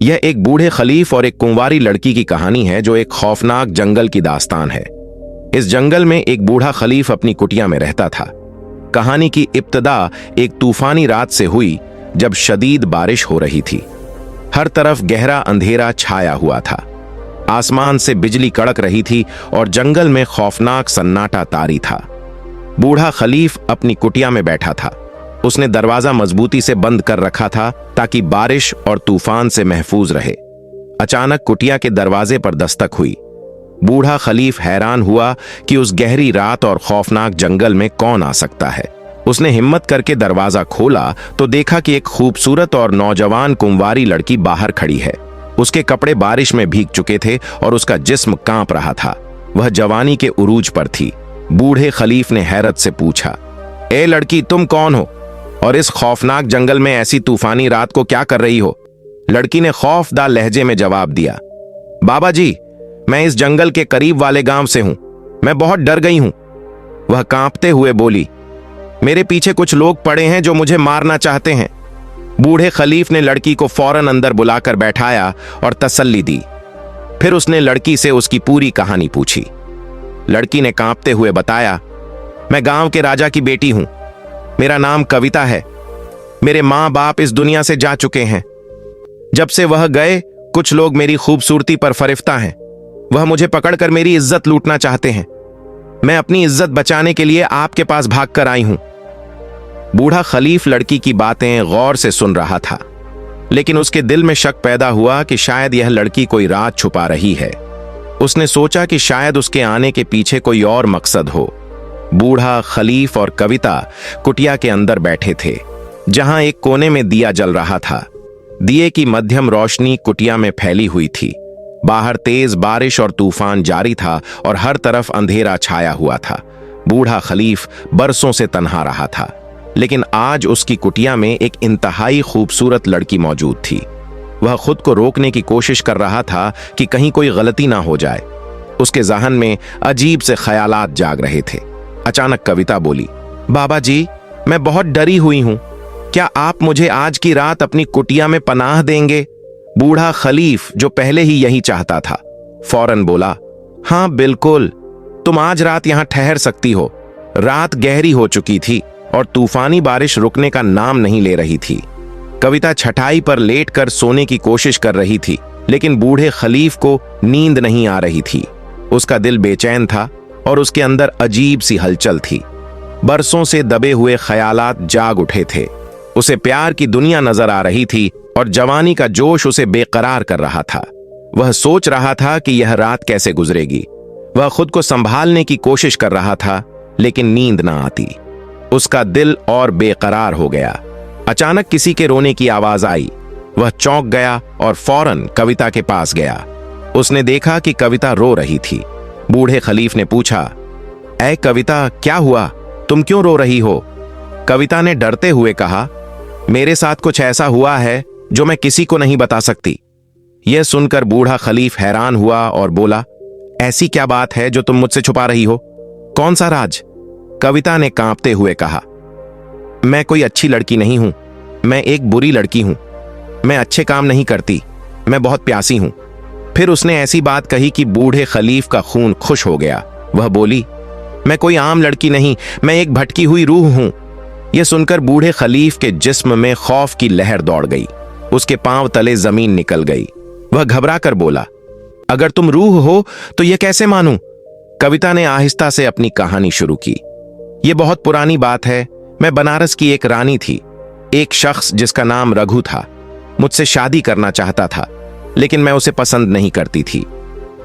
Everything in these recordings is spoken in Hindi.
यह एक बूढ़े खलीफ और एक कुंवारी लड़की की कहानी है जो एक खौफनाक जंगल की दास्तान है। इस जंगल में एक बूढ़ा खलीफ अपनी कुटिया में रहता था। कहानी की इब्तिदा एक तूफानी रात से हुई जब शदीद बारिश हो रही थी। हर तरफ गहरा अंधेरा छाया हुआ था। आसमान से बिजली कड़क रही थी और जंगल में खौफनाक सन्नाटा तारी था। बूढ़ा खलीफ अपनी कुटिया में बैठा था। उसने दरवाजा मजबूती से बंद कर रखा था ताकि बारिश और तूफान से महफूज रहे। अचानक कुटिया के दरवाजे पर दस्तक हुई। बूढ़ा खलीफ हैरान हुआ कि उस गहरी रात और खौफनाक जंगल में कौन आ सकता है। उसने हिम्मत करके दरवाजा खोला तो देखा कि एक खूबसूरत और नौजवान कुंवारी लड़की बाहर खड़ी है। उसके कपड़े बारिश में भीग चुके थे और उसका जिस्म कांप रहा था। वह जवानी के उरूज पर थी। बूढ़े खलीफ ने हैरत से पूछा, ए लड़की, तुम कौन हो और इस खौफनाक जंगल में ऐसी तूफानी रात को क्या कर रही हो? लड़की ने खौफदार लहजे में जवाब दिया, बाबा जी, मैं इस जंगल के करीब वाले गांव से हूं। मैं बहुत डर गई हूं। वह कांपते हुए बोली, मेरे पीछे कुछ लोग पड़े हैं जो मुझे मारना चाहते हैं। बूढ़े खलीफ ने लड़की को फौरन अंदर बुलाकर बैठाया और तसल्ली दी। फिर उसने लड़की से उसकी पूरी कहानी पूछी। लड़की ने कांपते हुए बताया, मैं गांव के राजा की बेटी हूं। मेरा नाम कविता है। मेरे मां बाप इस दुनिया से जा चुके हैं। जब से वह गए, कुछ लोग मेरी खूबसूरती पर फरिफ्ता हैं। वह मुझे पकड़कर मेरी इज्जत लूटना चाहते हैं। मैं अपनी इज्जत बचाने के लिए आपके पास भागकर आई हूं। बूढ़ा खलीफ लड़की की बातें गौर से सुन रहा था, लेकिन उसके दिल में शक पैदा हुआ कि शायद यह लड़की कोई राज छुपा रही है। उसने सोचा कि शायद उसके आने के पीछे कोई और मकसद हो। बूढ़ा खलीफ और कविता कुटिया के अंदर बैठे थे, जहां एक कोने में दिया जल रहा था। दिए की मध्यम रोशनी कुटिया में फैली हुई थी। बाहर तेज बारिश और तूफान जारी था और हर तरफ अंधेरा छाया हुआ था। बूढ़ा खलीफ बरसों से तन्हा रहा था, लेकिन आज उसकी कुटिया में एक इंतहाई खूबसूरत लड़की मौजूद थी। वह खुद को रोकने की कोशिश कर रहा था कि कहीं कोई गलती ना हो जाए। उसके ज़हन में अजीब से ख्यालात जाग रहे थे। अचानक कविता बोली, बाबा जी, मैं बहुत डरी हुई हूं। क्या आप मुझे आज की रात अपनी कुटिया में पनाह देंगे? बूढ़ा खलीफ, जो पहले ही यही चाहता था, फौरन बोला, हां बिल्कुल, तुम आज रात यहां ठहर सकती हो। रात गहरी हो चुकी थी और तूफानी बारिश रुकने का नाम नहीं ले रही थी। कविता छटाई पर लेटकर सोने की कोशिश कर रही थी, लेकिन बूढ़े खलीफ को नींद नहीं आ रही थी। उसका दिल बेचैन था और उसके अंदर अजीब सी हलचल थी। बरसों से दबे हुए ख्यालात जाग उठे थे। उसे प्यार की दुनिया नजर आ रही थी और जवानी का जोश उसे बेकरार कर रहा था। वह सोच रहा था कि यह रात कैसे गुजरेगी। वह खुद को संभालने की कोशिश कर रहा था, लेकिन नींद ना आती। उसका दिल और बेकरार हो गया। अचानक किसी के रोने की आवाज आई। वह चौंक गया और फौरन कविता के पास गया। उसने देखा कि कविता रो रही थी। बूढ़े खलीफ ने पूछा, ऐ कविता, क्या हुआ? तुम क्यों रो रही हो? कविता ने डरते हुए कहा, मेरे साथ कुछ ऐसा हुआ है जो मैं किसी को नहीं बता सकती। यह सुनकर बूढ़ा खलीफ हैरान हुआ और बोला, ऐसी क्या बात है जो तुम मुझसे छुपा रही हो? कौन सा राज? कविता ने कांपते हुए कहा, मैं कोई अच्छी लड़की नहीं हूं। मैं एक बुरी लड़की हूं। मैं अच्छे काम नहीं करती। मैं बहुत प्यासी हूं। फिर उसने ऐसी बात कही कि बूढ़े खलीफ का खून खुश हो गया। वह बोली, मैं कोई आम लड़की नहीं, मैं एक भटकी हुई रूह हूं। यह सुनकर बूढ़े खलीफ के जिस्म में खौफ की लहर दौड़ गई। उसके पांव तले जमीन निकल गई। वह घबरा कर बोला, अगर तुम रूह हो तो यह कैसे मानूं? कविता ने आहिस्ता से अपनी कहानी शुरू की। यह बहुत पुरानी बात है। मैं बनारस की एक रानी थी। एक शख्स जिसका नाम रघु था मुझसे शादी करना चाहता था, लेकिन मैं उसे पसंद नहीं करती थी।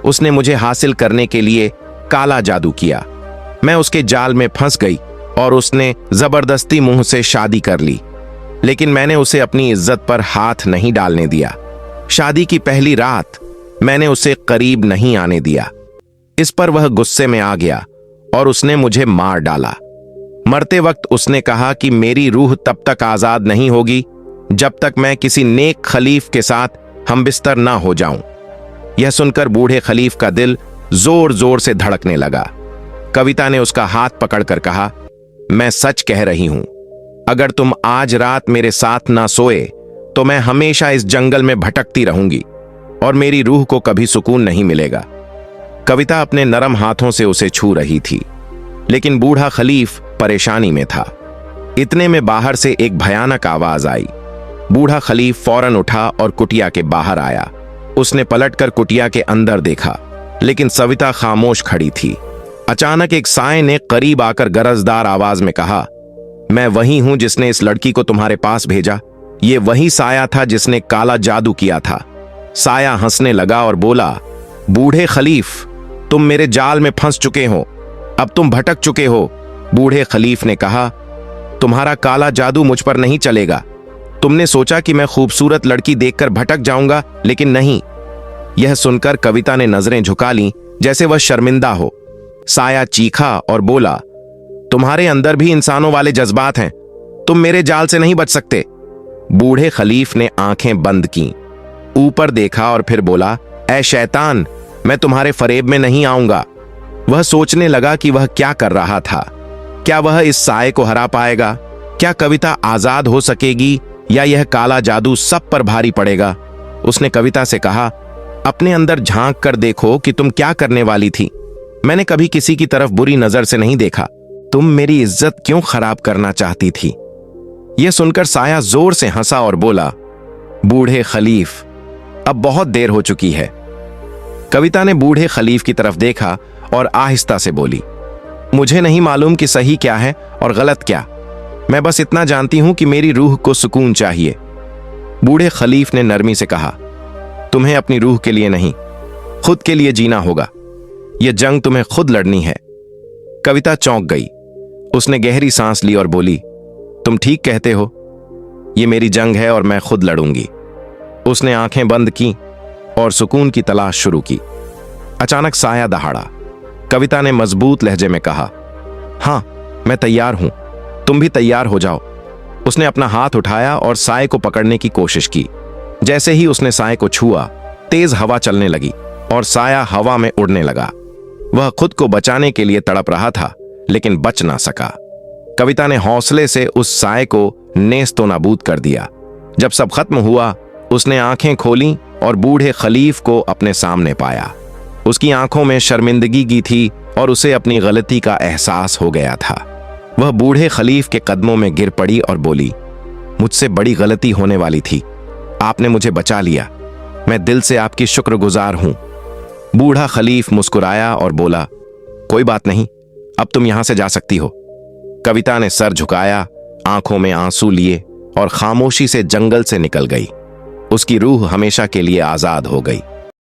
उसने मुझे हासिल करने के लिए काला जादू किया। मैं उसके जाल में फंस गई और उसने जबरदस्ती मुंह से शादी कर ली, लेकिन मैंने उसे अपनी इज्जत पर हाथ नहीं डालने दिया। शादी की पहली रात मैंने उसे करीब नहीं आने दिया। इस पर वह गुस्से में आ गया और उसने मुझे मार डाला। मरते वक्त उसने कहा कि मेरी रूह तब तक आजाद नहीं होगी जब तक मैं किसी नेक खलीफ के साथ हमबिस्तर ना हो जाऊं। यह सुनकर बूढ़े खलीफ का दिल जोर जोर से धड़कने लगा। कविता ने उसका हाथ पकड़कर कहा, मैं सच कह रही हूं, अगर तुम आज रात मेरे साथ ना सोए तो मैं हमेशा इस जंगल में भटकती रहूंगी और मेरी रूह को कभी सुकून नहीं मिलेगा। कविता अपने नरम हाथों से उसे छू रही थी, लेकिन बूढ़ा खलीफ परेशानी में था। इतने में बाहर से एक भयानक आवाज आई। बूढ़ा खलीफ फौरन उठा और कुटिया के बाहर आया। उसने पलटकर कुटिया के अंदर देखा, लेकिन सविता खामोश खड़ी थी। अचानक एक साए ने करीब आकर गरजदार आवाज में कहा, मैं वही हूं जिसने इस लड़की को तुम्हारे पास भेजा। ये वही साया था जिसने काला जादू किया था। साया हंसने लगा और बोला, बूढ़े खलीफ, तुम मेरे जाल में फंस चुके हो, अब तुम भटक चुके हो। बूढ़े खलीफ ने कहा, तुम्हारा काला जादू मुझ पर नहीं चलेगा। तुमने सोचा कि मैं खूबसूरत लड़की देखकर भटक जाऊंगा, लेकिन नहीं। यह सुनकर कविता ने नजरें झुका लीं, जैसे वह शर्मिंदा हो। साया चीखा और बोला, तुम्हारे अंदर भी इंसानों वाले जज्बात हैं, तुम मेरे जाल से नहीं बच सकते। बूढ़े खलीफ ने आंखें बंद की, ऊपर देखा और फिर बोला, ऐ शैतान, मैं तुम्हारे फरेब में नहीं आऊंगा। वह सोचने लगा कि वह क्या कर रहा था। क्या वह इस साए को हरा पाएगा? क्या कविता आजाद हो सकेगी, या यह काला जादू सब पर भारी पड़ेगा? उसने कविता से कहा, अपने अंदर झांक कर देखो कि तुम क्या करने वाली थी। मैंने कभी किसी की तरफ बुरी नजर से नहीं देखा। तुम मेरी इज्जत क्यों खराब करना चाहती थी? यह सुनकर साया जोर से हंसा और बोला, बूढ़े खलीफ, अब बहुत देर हो चुकी है। कविता ने बूढ़े खलीफ की तरफ देखा और आहिस्ता से बोली, मुझे नहीं मालूम कि सही क्या है और गलत क्या। मैं बस इतना जानती हूं कि मेरी रूह को सुकून चाहिए। बूढ़े खलीफ ने नरमी से कहा, तुम्हें अपनी रूह के लिए नहीं, खुद के लिए जीना होगा। यह जंग तुम्हें खुद लड़नी है। कविता चौंक गई। उसने गहरी सांस ली और बोली, तुम ठीक कहते हो, यह मेरी जंग है और मैं खुद लड़ूंगी। उसने आंखें बंद की और सुकून की तलाश शुरू की। अचानक साया दहाड़ा। कविता ने मजबूत लहजे में कहा, हां, मैं तैयार हूं, तुम भी तैयार हो जाओ। उसने अपना हाथ उठाया और साए को पकड़ने की कोशिश की। जैसे ही उसने साए को छुआ, तेज हवा चलने लगी और साया हवा में उड़ने लगा। वह खुद को बचाने के लिए तड़प रहा था, लेकिन बच ना सका। कविता ने हौसले से उस साए को नेस्तो नाबूद कर दिया। जब सब खत्म हुआ, उसने आंखें खोलीं और बूढ़े खलीफ को अपने सामने पाया। उसकी आंखों में शर्मिंदगी थी और उसे अपनी गलती का एहसास हो गया था। वह बूढ़े खलीफ के कदमों में गिर पड़ी और बोली, मुझसे बड़ी गलती होने वाली थी, आपने मुझे बचा लिया। मैं दिल से आपकी शुक्रगुजार हूं। बूढ़ा खलीफ मुस्कुराया और बोला, कोई बात नहीं, अब तुम यहां से जा सकती हो। कविता ने सर झुकाया, आंखों में आंसू लिए और खामोशी से जंगल से निकल गई। उसकी रूह हमेशा के लिए आजाद हो गई।